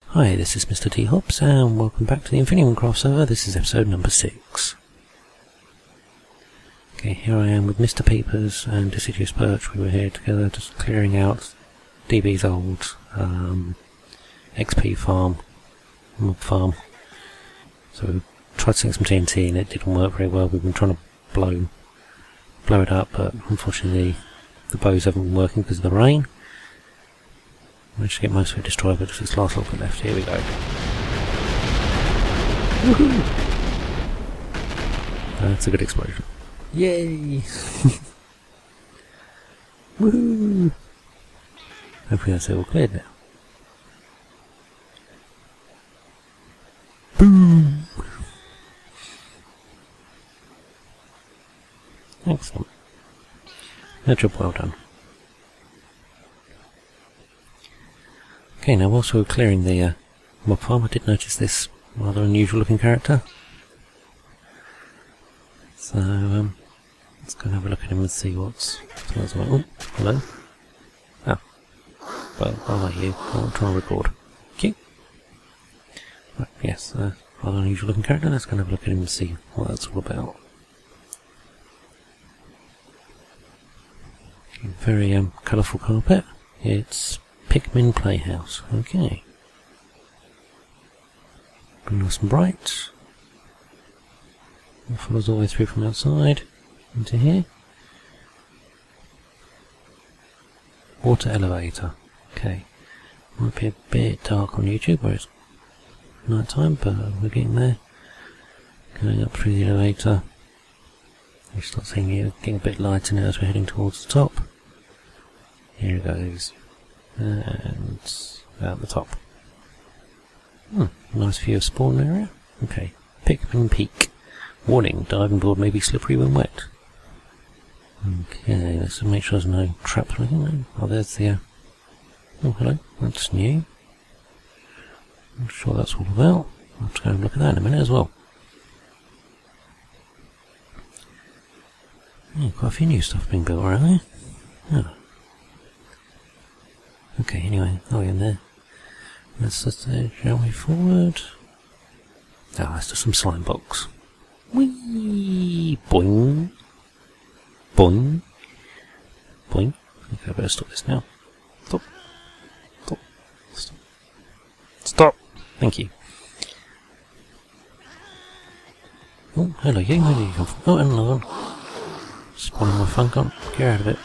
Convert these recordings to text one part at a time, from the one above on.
Hi, this is mrdhobbs and welcome back to the Infiniumcraft server. This is episode number 6. Okay, here I am with Mr. Peepers and Deciduous Perch. We were here together just clearing out DB's old XP farm, mob farm. So we tried to sink some TNT and it didn't work very well. We've been trying to blow it up, but unfortunately the bows haven't been working because of the rain. Managed to get most of it destroyed, but just this last little bit left. Here we go. Woohoo! That's a good explosion. Yay! Woohoo! Hopefully that's it all cleared now. Boom! Excellent. Good job, well done. Okay, now whilst we were clearing the mob farm, I did notice this rather unusual looking character. So, let's go and have a look at him and see what's about. Oh, hello. Ah. Well, I like you. I'm trying to record. Cute. Right, yes, rather unusual looking character. Let's go and have a look at him and see what that's all about. Okay, very colourful carpet. It's Pikmin Playhouse. Okay. Nice and bright. It follows all the way through from outside into here. Water elevator. Okay. Might be a bit dark on YouTube where it's night time, but we're getting there. Going up through the elevator. You start seeing it getting a bit lighter now as we're heading towards the top. Here it goes. And out the top. Nice view of spawn area. Okay. Pikmin Peak. Warning, diving board may be slippery when wet. Okay, let's make sure there's no traps or anything. Oh, there's the... oh, hello. That's new. I'm not sure what that's all about. I'll have to go and look at that in a minute as well. Yeah, quite a few new stuff being built around there. Oh. Okay, anyway, are we in there? Let's just shall we forward? Oh, that's just some slime blocks. Whee! Boing! Boing! Boing! Okay, I better stop this now. Stop! Stop! Stop! Stop! Thank you. Oh, hello you, where did you come from? Oh, and another one. Spawning my fun gun. Get out of it.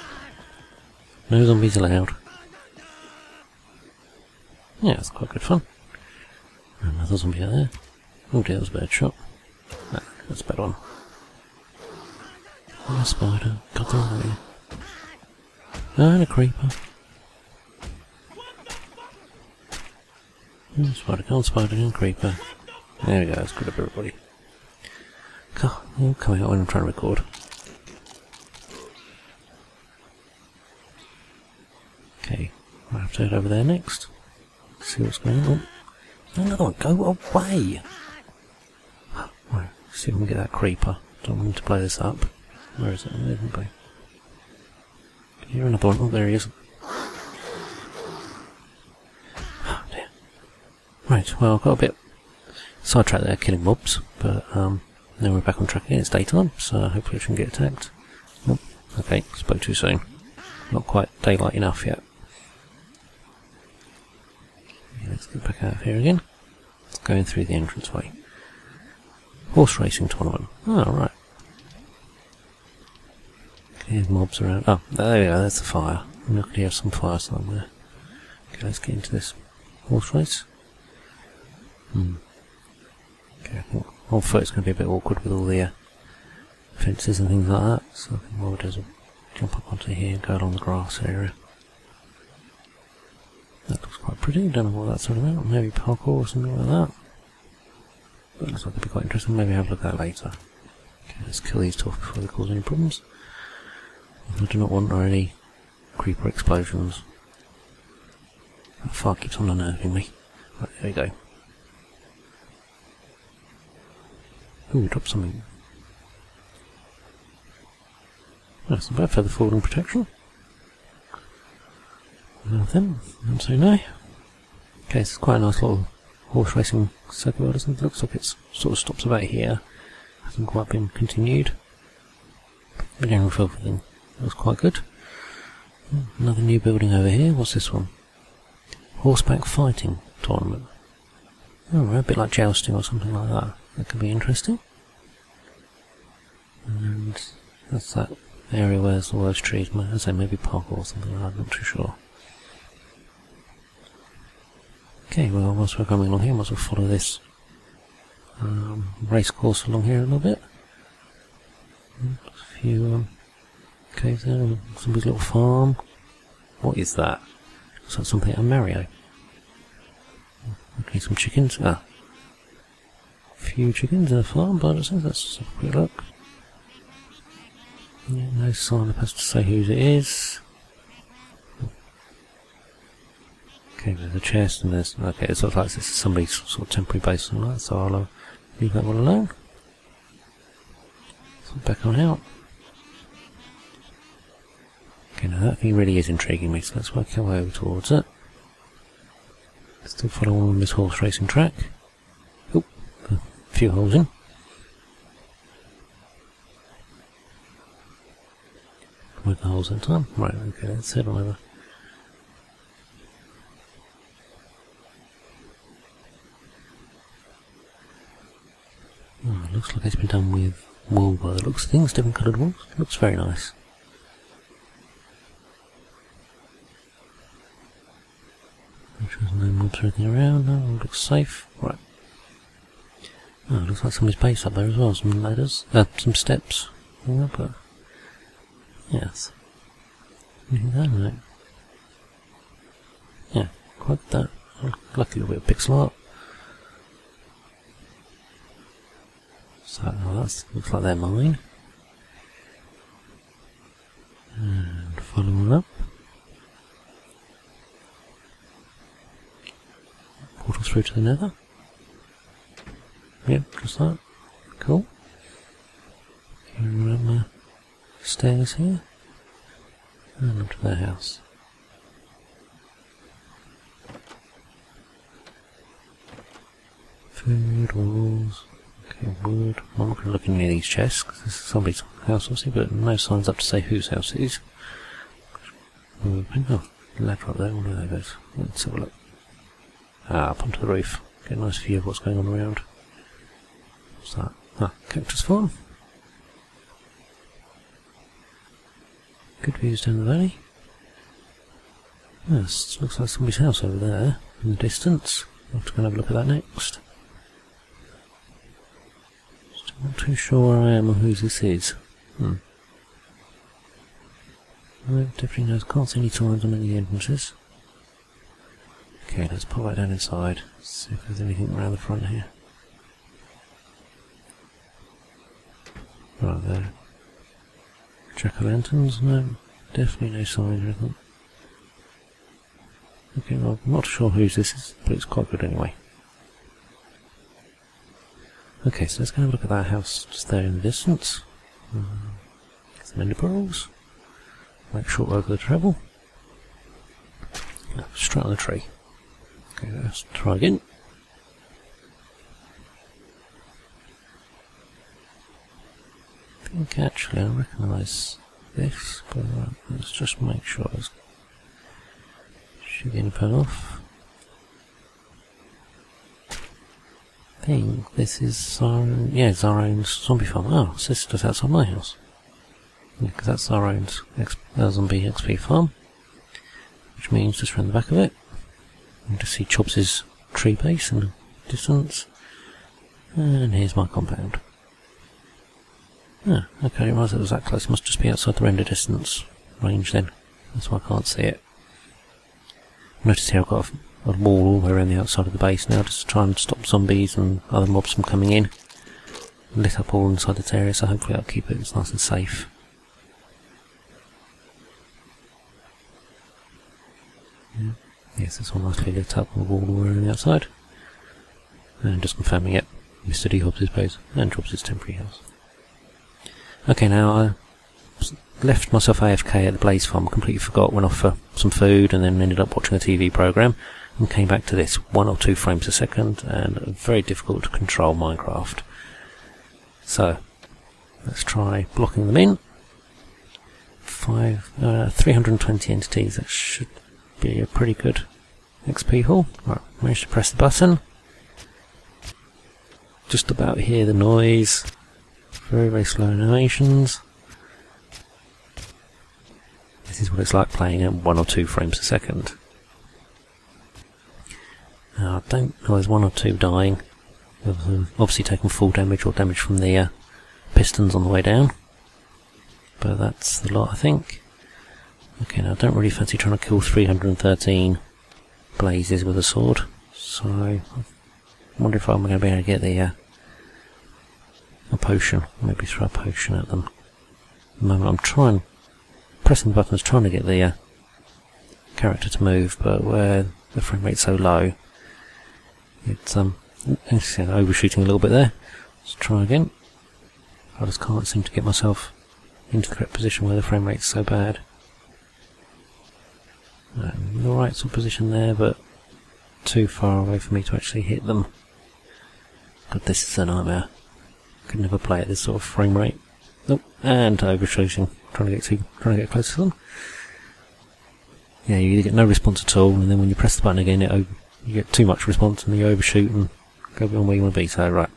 No zombies allowed. Yeah, that's quite good fun. Another zombie out there. Oh dear, that was a bad shot. No, that's a bad one. Oh, a spider. God, they're all here. And a creeper. Spider gone, spider and creeper. There we go, that's good of everybody. God, you're coming out when I'm trying to record. Okay, I'll have to head over there next. See what's going on. Oh, another one, go away! Right, see if we can get that creeper. Don't want him to blow this up. Where is it? There isn't blow. Can you hear another one? Oh, there he is. Oh dear. Right, well, I've got a bit sidetracked there killing mobs, but now we're back on track again. It's daytime, so hopefully I shouldn't get attacked. Nope. Okay, spoke too soon. Not quite daylight enough yet. Let's get back out of here again. Going through the entranceway. Horse racing tournament. Oh, right. Okay, there's mobs around. Oh, there we go, there's the fire. I'm lucky to have some fire somewhere. Okay, let's get into this horse race. Okay, I think on foot it's going to be a bit awkward with all the fences and things like that. So I think what we'll do is we'll jump up onto here and go along the grass area. That looks quite pretty, don't know what that's all about, maybe parkour or something like that. But it looks like it'd be quite interesting, maybe have a look at that later. Okay, let's kill these two off before they cause any problems. I do not want any creeper explosions. That fire keeps on unnerving me. Right, there we go. Ooh, we dropped something. That's not bad, feather falling protection. Nothing. I'm saying no. Okay, it's quite a nice little horse racing circuit, doesn't it? Looks like it's sort of stops about here. Hasn't quite been continued. The general feel for the thing looks quite good. Another new building over here. What's this one? Horseback fighting tournament. Oh, a bit like jousting or something like that. That could be interesting. And that's that area where there's all those trees. I say maybe park or something like that. I'm not too sure. Okay, well, whilst we're coming along here, might as well follow this race course along here a little bit. A few caves there, somebody's little farm. What is that? Looks like something out of Mario. Okay, some chickens. A few chickens in a farm, but let's have a quick look. Yeah, no sign of us to say whose it is. Okay, there's a chest and there's... Okay, it looks like this is somebody's sort of temporary base and all that, so I'll leave that one alone. So back on out. Okay, now that thing really is intriguing me, so let's work our way over towards it. Still following on this horse racing track. Oh, a few holes in. With the holes in time. Right, okay, let's head on over. Oh, it looks like it's been done with wool by the looks of things, different coloured wool. Looks very nice. Make sure there's no mobs or anything around. No, it looks safe. Right. Oh, it looks like somebody's base up there as well. Some ladders. Some steps. Yeah, but... Yes. Anything there? No. Yeah, quite that. Like a little bit of pixel art. So, oh, that looks like they're mine. And following up. Portal through to the nether. Yep, just that. Cool. Around the stairs here. And up to their house. Food, walls. Okay, wood. I'm not going to look in near these chests because this is somebody's house, obviously, but no signs up to say whose house it is. Oh, ladder up there, I wonder where that goes. Let's have a look. Up onto the roof. Get a nice view of what's going on around. What's that? Cactus farm. Good views down the valley. Yes, looks like somebody's house over there in the distance. I'll have to go and have a look at that next. Still not too sure where I am or whose this is. No, definitely knows. Can't see any signs on any of the entrances. Okay, let's pop right down inside. See if there's anything around the front here. Right there. Jack-o'-lanterns? No, definitely no signs or anything. Okay, well, I'm not sure whose this is, but it's quite good anyway. Okay, so let's go and have a look at that house just there in the distance. Get some ender pearls. Make short work of the travel. Straight on the tree. Okay, let's try again. I think actually I recognise this, but let's just make sure it's should get any put off. I think this is our own, yeah, it's our own zombie farm. Oh, so this is just outside my house. Yeah, because that's our own zombie XP farm, which means just around the back of it. You can just see Chobs' tree base in the distance. And here's my compound. Ah, okay, I didn't realise it was that close. It must just be outside the render distance range then. That's why I can't see it. Notice here I've got a wall all the way around the outside of the base now, just to try and stop zombies and other mobs from coming in. Lit up all inside this area, so hopefully that'll keep it nice and safe. Yeah. Yes, this one nicely lit up on the wall all the way around the outside. And just confirming it, Mr. D. Hobbs' base and Jobs' temporary house. Okay, now left myself AFK at the Blaze farm, completely forgot, went off for some food, and then ended up watching a TV program, and came back to this 1 or 2 frames a second, and very difficult to control Minecraft. So let's try blocking them in. 320 entities, that should be a pretty good XP haul. Right, managed to press the button. Just about hear the noise. Very, very slow animations. This is what it's like playing at 1 or 2 frames a second. Now, I don't know, there's 1 or 2 dying. Obviously taking full damage or damage from the pistons on the way down. But that's the lot, I think. Okay, now I don't really fancy trying to kill 313 blazes with a sword. So, I wonder if I'm going to be able to get the a potion. Maybe throw a potion at them. At the moment I'm pressing the buttons, trying to get the character to move, but where the frame rate's so low, it's overshooting a little bit there. Let's try again. I just can't seem to get myself into the correct position where the frame rate's so bad. In the right sort of position there, but too far away for me to actually hit them. God, this is a nightmare. Could never play at this sort of frame rate. Nope, and overshooting, trying to get close to them. Yeah, you either get no response at all, and then when you press the button again, you get too much response, and then you overshoot and go beyond where you want to be. So right,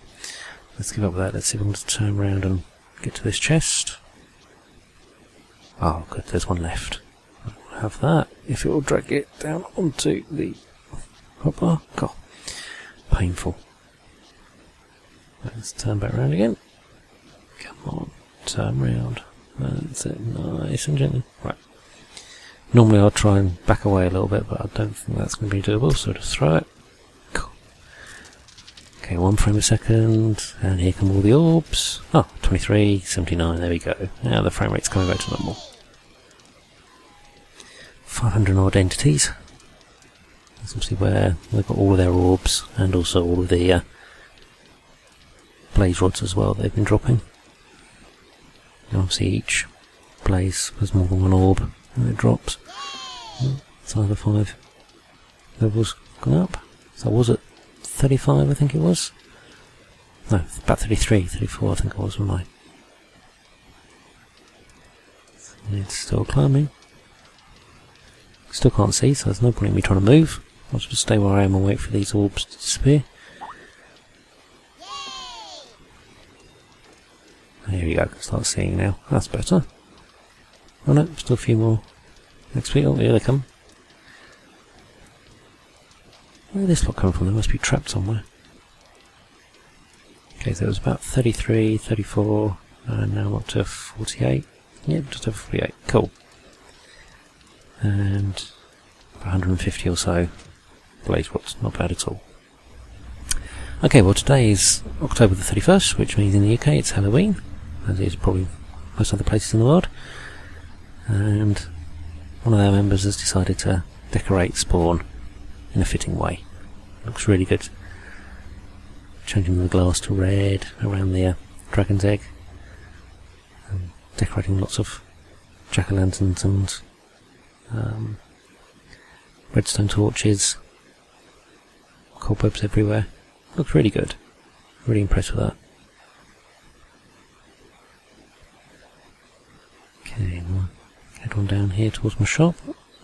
let's give up with that. Let's see if we can turn around and get to this chest. Oh, good, there's one left. I'll have that if it will drag it down onto the hotbar. God, painful. Let's turn back around again. Come on, turn round. That's it, nice and gently. Right. Normally I'll try and back away a little bit, but I don't think that's going to be doable, so just throw it. Cool. Okay, 1 frame a second, and here come all the orbs. Oh, 23, 79, there we go. Now the frame rate's coming back to normal. 500 odd entities. That's obviously where they've got all of their orbs, and also all of the blaze rods as well they've been dropping. And obviously each blaze has more than 1 orb and it drops. So the 5 levels gone up. So was it 35 I think it was? No, about 33, 34 I think it was with mine. It's still climbing. Still can't see, so there's no point in me trying to move. I'll just stay where I am and wait for these orbs to disappear. Here we go, I can start seeing now. That's better. Oh no, still a few more. Next week, oh here they come. Where did this lot come from? They must be trapped somewhere. Okay, so it was about 33, 34, and now I'm up to 48. Yep, just over 48. Cool. And 150 or so blaze rods, not bad at all. Okay, well today is October the 31st, which means in the UK it's Halloween, as it is probably most other places in the world. And one of our members has decided to decorate spawn in a fitting way. Looks really good. Changing the glass to red around the dragon's egg. And decorating lots of jack-o'-lanterns and redstone torches. Cobwebs everywhere. Looks really good. Really impressed with that. Okay, we'll head on down here towards my shop.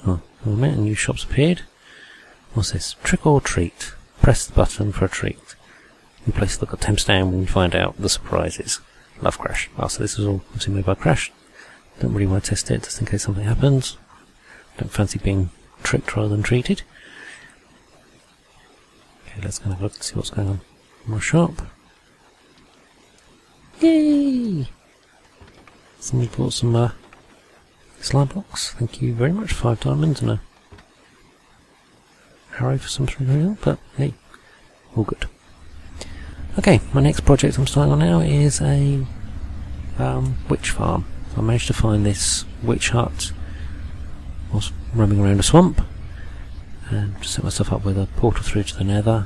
Oh, a minute, a new shop's appeared. What's this? Trick or treat. Press the button for a treat. You place the attempts down when you find out the surprises. Love Crash. Oh, so this is all obviously made by Crash. Don't really want to test it just in case something happens. Don't fancy being tricked rather than treated. Okay, let's go and have a look and see what's going on in my shop. Yay! Somebody bought some slime blocks. Thank you very much. 5 diamonds and a arrow for some reason, but hey, all good. Okay, my next project I'm starting on now is a witch farm. I managed to find this witch hut whilst roaming around a swamp, and just set myself up with a portal through to the nether.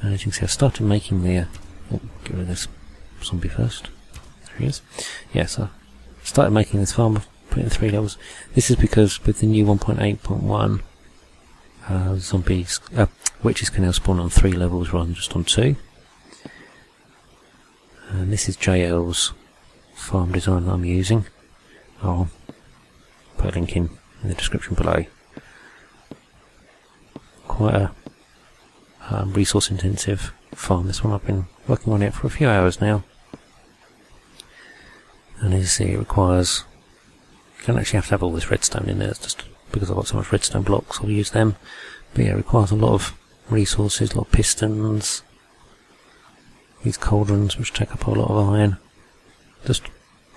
And as you can see, I started making the oh, get rid of this zombie first. There he is. Yes, I started making this farm, put it in 3 levels. This is because with the new 1.8.1, witches can now spawn on 3 levels rather than just on 2. And this is JL's farm design that I'm using. I'll put a link in the description below. Quite a resource intensive farm, this one. I've been working on it for a few hours now. And as you see, it requires, you don't actually have to have all this redstone in there, it's just because I've got so much redstone blocks, I'll use them. But yeah, it requires a lot of resources, a lot of pistons, these cauldrons which take up a lot of iron. Just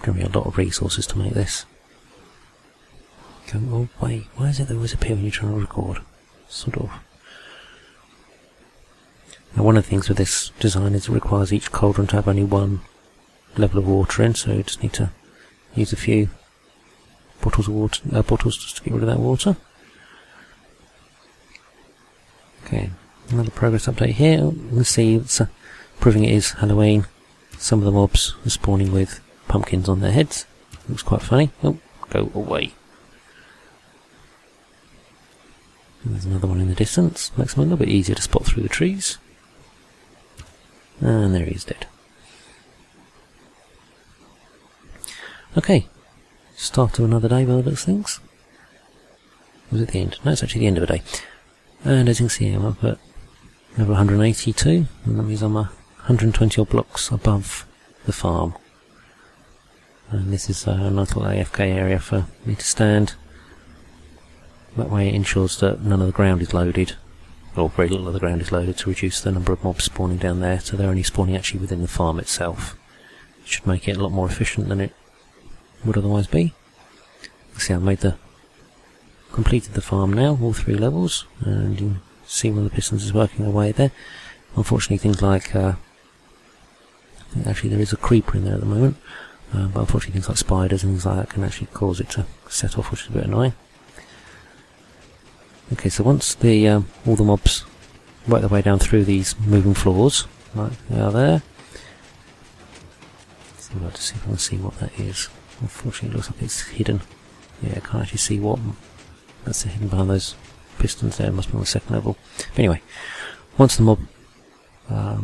give me a lot of resources to make this. Oh wait, why is it they always appear when you're trying to record? Sort of. Now one of the things with this design is it requires each cauldron to have only one level of water in, so you just need to use a few bottles of water, bottles just to get rid of that water. Okay, another progress update here. You can see it's proving it is Halloween. Some of the mobs are spawning with pumpkins on their heads. Looks quite funny. Oh, go away. And there's another one in the distance. Makes them a little bit easier to spot through the trees. And there he is, dead. Okay, start of another day by the looks of things. Was it the end? No, it's actually the end of a day. And as you can see, I'm up at level 182, and that means I'm 120 odd blocks above the farm. And this is a nice little AFK area for me to stand. That way it ensures that none of the ground is loaded, or very little of the ground is loaded, to reduce the number of mobs spawning down there, so they're only spawning actually within the farm itself. It should make it a lot more efficient than it would otherwise be. See, I've completed the farm now, all 3 levels, and you can see one of the pistons is working away there. Unfortunately, things like actually there is a creeper in there at the moment, but unfortunately things like spiders and things like that can actually cause it to set off, which is a bit annoying. Okay, so once the all the mobs work their way down through these moving floors, like they are there. So I'd like to see if I can see what that is. Unfortunately, it looks like it's hidden. Yeah, I can't actually see what. That's hidden behind those pistons there. It must be on the 2nd level. But anyway, once the mob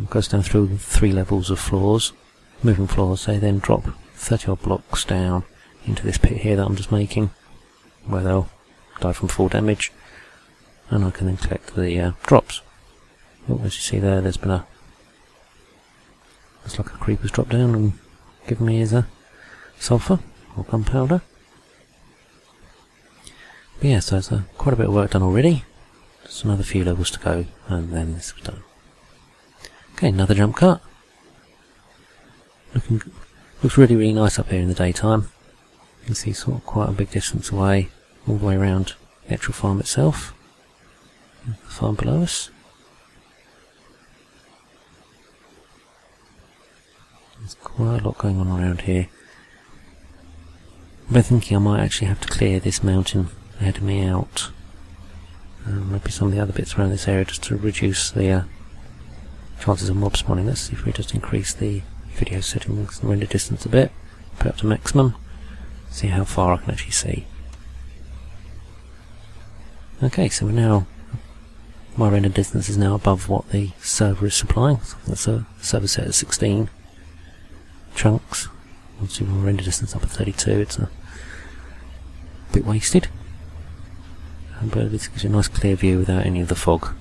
goes down through 3 levels of floors, moving floors, they then drop 30 odd blocks down into this pit here that I'm just making, where they'll die from fall damage, and I can then collect the drops. Oh, as you see there, there's been looks like a creeper's dropped down and given me his sulphur or gunpowder. But yeah, so there's quite a bit of work done already. Just another few levels to go, and then this is done. Okay, another jump cut. Looks really, really nice up here in the daytime. You can see sort of quite a big distance away, all the way around the actual farm itself. The farm below us. There's quite a lot going on around here. I've been thinking I might actually have to clear this mountain ahead of me out. Maybe some of the other bits around this area just to reduce the chances of mob spawning. Let's see if we just increase the video settings and render distance a bit, put it up to maximum, see how far I can actually see. Okay, so we're now, my render distance is now above what the server is supplying. So that's a server set at 16 chunks. Obviously with my render distance up at 32, it's a bit wasted. But this gives you a nice clear view without any of the fog.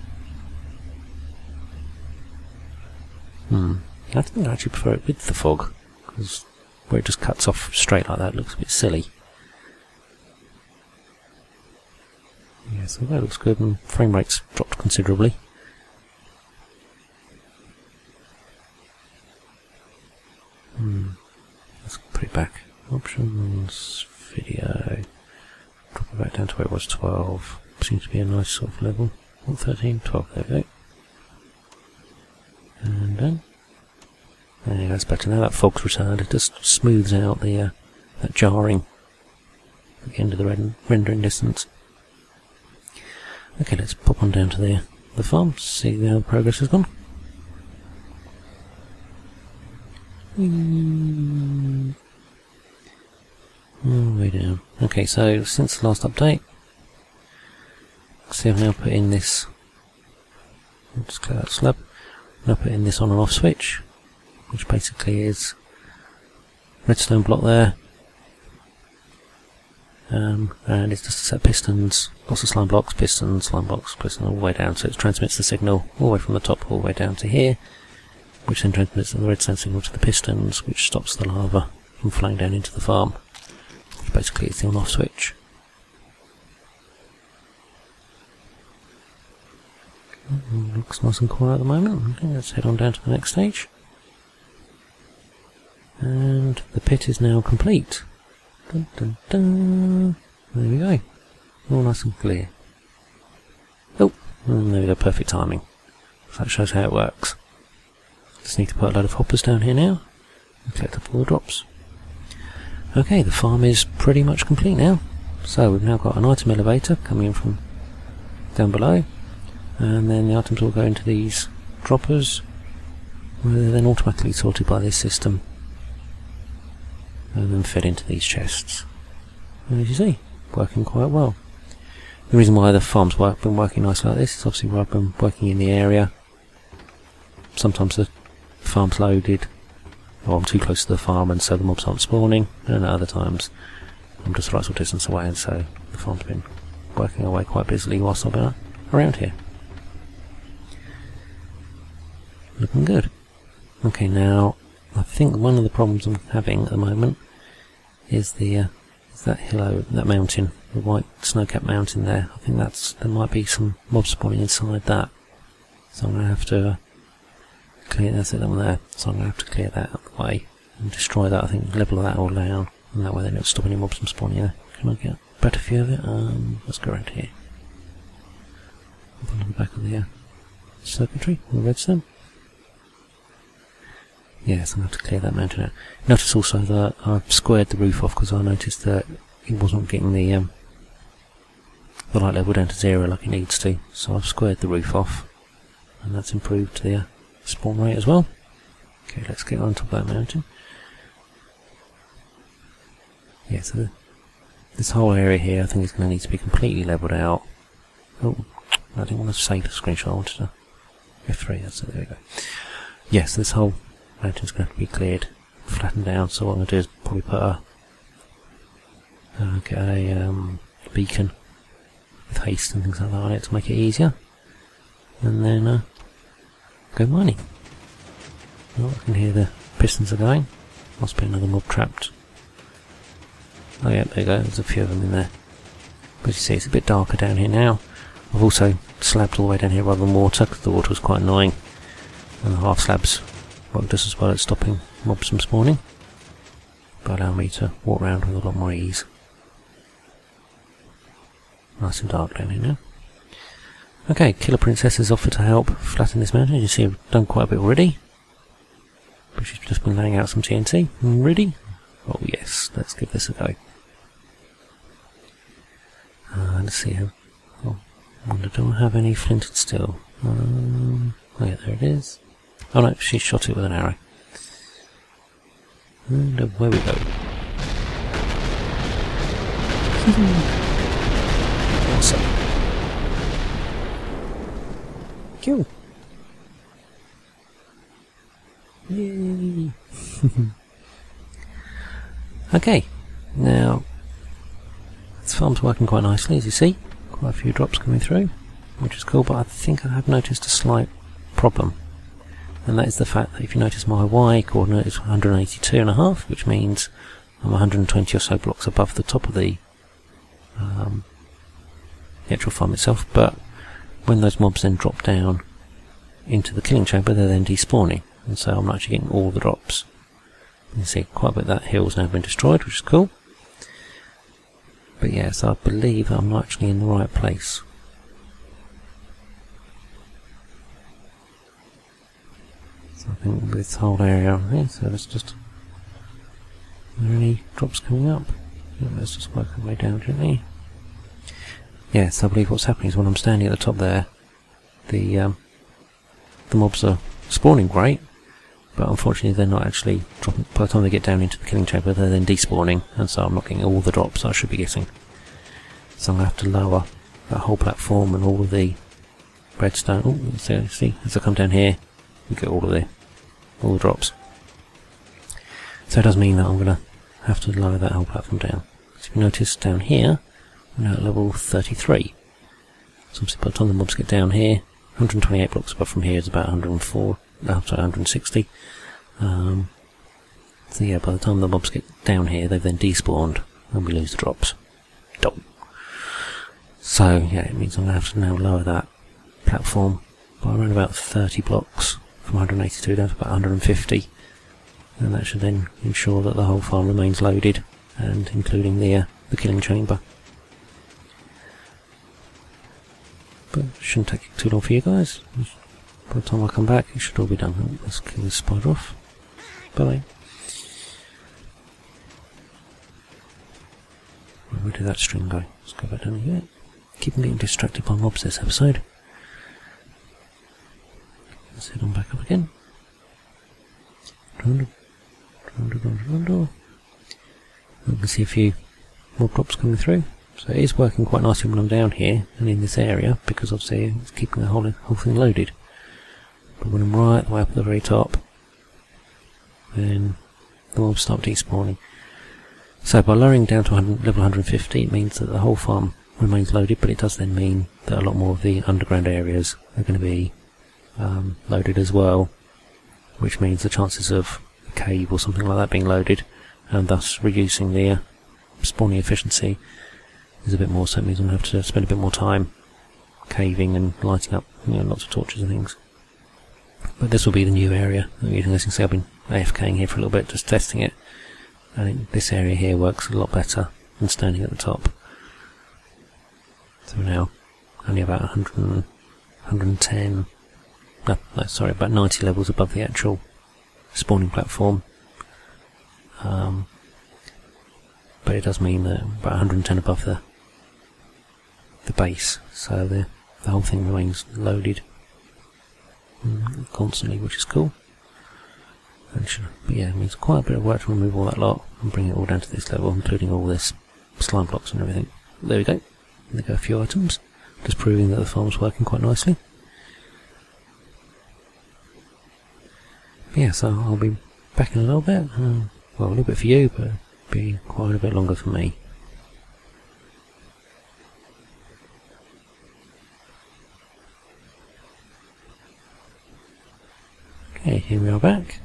I think I actually prefer it with the fog, because where it just cuts off straight like that looks a bit silly. Yeah, so that looks good, and frame rate's dropped considerably. Let's put it back. Options, video. Drop it back down to where it was 12. Seems to be a nice sort of level. What, 13, 12, there we go. And done. There you go, it's better now. That fog's returned. It just smooths out the that jarring at the end of the rendering distance. Okay, let's pop on down to the farm, see how the progress has gone. all the way down. Okay, so since the last update, see I've now put in this, just clear that slab, now put in this on and off switch, which basically is redstone block there, and it's just a set of pistons, lots of slime blocks, pistons, slime blocks, pistons all the way down, so it transmits the signal all the way from the top all the way down to here, which then transmits the redstone signal to the pistons, which stops the lava from flowing down into the farm. Which basically it's the on-off switch. Looks nice and quiet at the moment. Okay, let's head on down to the next stage. And the pit is now complete. Dun, dun, dun. There we go. All nice and clear. Oh, and there we go, perfect timing. So that shows how it works. Just need to put a load of hoppers down here now and collect up all the drops. Okay, the farm is pretty much complete now. So we've now got an item elevator coming in from down below, and then the items will go into these droppers, where they're then automatically sorted by this system and then fed into these chests. And as you see, working quite well. The reason why the farm's been working nicely like this is obviously where I've been working in the area. Sometimes the farm's loaded, or I'm too close to the farm and so the mobs aren't spawning, and at other times I'm just the right sort of distance away, and so the farm's been working away quite busily whilst I've been around here. Looking good. Okay, now I think one of the problems I'm having at the moment is that hill, that mountain, the white snow-capped mountain there. I think there might be some mobs spawning inside that, so I'm going to have to clear that one there. So I'm going to have to clear that out of the way and destroy that. I think level that all down, and that way they don't stop any mobs from spawning there. Can I get a better view of it? Let's go around here. Up on the back of the circuitry, the redstone. Yes, I'm going to have to clear that mountain out. Notice also that I've squared the roof off because I noticed that it wasn't getting the light level down to 0 like it needs to. So I've squared the roof off, and that's improved the spawn rate as well. Okay, let's get on top of that mountain. Yeah, so this whole area here I think is going to need to be completely levelled out. Oh, I didn't want to save the screenshot, I wanted to F3, that's it, there we go. Yes, this whole mountain's going to have to be cleared, flattened down, so what I'm going to do is probably put get a beacon with haste and things like that on it to make it easier, and then go mining. Oh, I can hear the pistons are going. Must be another mob trapped. Oh yeah, there you go, there's a few of them in there. But you see it's a bit darker down here now. I've also slabbed all the way down here rather than water, because the water was quite annoying, and the half slabs work just as well at stopping mobs from spawning, but allow me to walk around with a lot more ease. Nice and dark down here now. Okay, Killer Princess has offered to help flatten this mountain. As you see, I've done quite a bit already, but she's just been laying out some TNT. Ready? Oh yes, let's give this a go. Let's see how. Oh, I wonder, do I have any flint and steel? Oh yeah, there it is. Oh no, she shot it with an arrow. And away we go. Awesome. Cool. Yay. Okay, now this farm's working quite nicely, as you see. Quite a few drops coming through, which is cool, but I think I have noticed a slight problem. And that is the fact that if you notice my Y coordinate is 182.5, which means I'm 120 or so blocks above the top of the actual farm itself, but when those mobs then drop down into the killing chamber, they're then despawning, and so I'm not actually getting all the drops. You can see quite a bit of that hill's now been destroyed, which is cool. But yes, I believe I'm not actually in the right place. So I think this whole area here, so let's just... Are there any drops coming up? Yeah, let's just work our way down gently. Yes, I believe what's happening is when I'm standing at the top there, the mobs are spawning great, but unfortunately they're not actually dropping. By the time they get down into the killing chamber, they're then despawning, and so I'm not getting all the drops I should be getting. So I'm going to have to lower that whole platform and all of the redstone. Oh, see, as I come down here, you get all the drops. So it does mean that I'm going to have to lower that whole platform down. So if you notice down here, we're now at level 33. So obviously by the time the mobs get down here, 128 blocks above from here is about 104, sorry, 160. So yeah, by the time the mobs get down here, they've then despawned, and we lose the drops. Done. So yeah, it means I'm going to have to now lower that platform by around about 30 blocks, from 182 down to about 150. And that should then ensure that the whole farm remains loaded, and including the killing chamber. But it shouldn't take too long for you guys. By the time I come back, it should all be done. Oh, let's kill this spider off. Bye. Where did that string go? Let's go back down here. Keep on getting distracted by mobs this episode. Let's head on back up again. You can see a few more drops coming through. So it is working quite nicely when I'm down here and in this area, because obviously it's keeping the whole thing loaded. But when I'm right the way up at the very top, then the mobs start despawning. So by lowering down to level 150, it means that the whole farm remains loaded, but it does then mean that a lot more of the underground areas are going to be loaded as well, which means the chances of a cave or something like that being loaded, and thus reducing the spawning efficiency, is a bit more. So it means I'm going to have to spend a bit more time caving and lighting up, lots of torches and things. But this will be the new area. As you can see, I've been AFKing here for a little bit, just testing it. I think this area here works a lot better than standing at the top. So we're now only about 110, no, sorry, about 90 levels above the actual spawning platform. But it does mean that about 110 above the base, so the whole thing remains loaded constantly, which is cool. But yeah, it means quite a bit of work to remove all that lot and bring it all down to this level, including all this slime blocks and everything. There we go. There go a few items, just proving that the farm's working quite nicely. Yeah, so I'll be back in a little bit. Well, a little bit for you, but it'll be quite a bit longer for me. Okay, here we are back.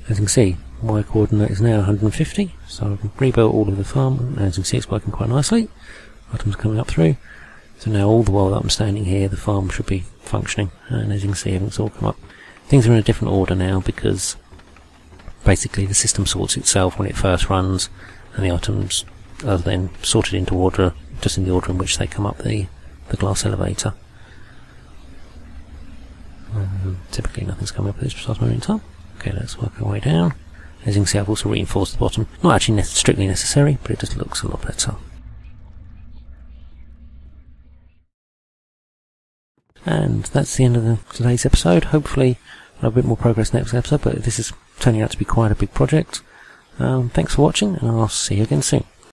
As you can see, my coordinate is now 150, so I've rebuilt all of the farm, and as you can see it's working quite nicely. Items coming up through. So now all the while that I'm standing here, the farm should be functioning, and as you can see everything's all come up. Things are in a different order now, because basically the system sorts itself when it first runs, and the items are then sorted into order, just in the order in which they come up the glass elevator. Typically nothing's coming up at this precise moment in time. Okay, let's work our way down. As you can see, I've also reinforced the bottom. Not actually strictly necessary, but it just looks a lot better. And that's the end of today's episode. Hopefully we'll have a bit more progress next episode, but this is turning out to be quite a big project. Thanks for watching, and I'll see you again soon.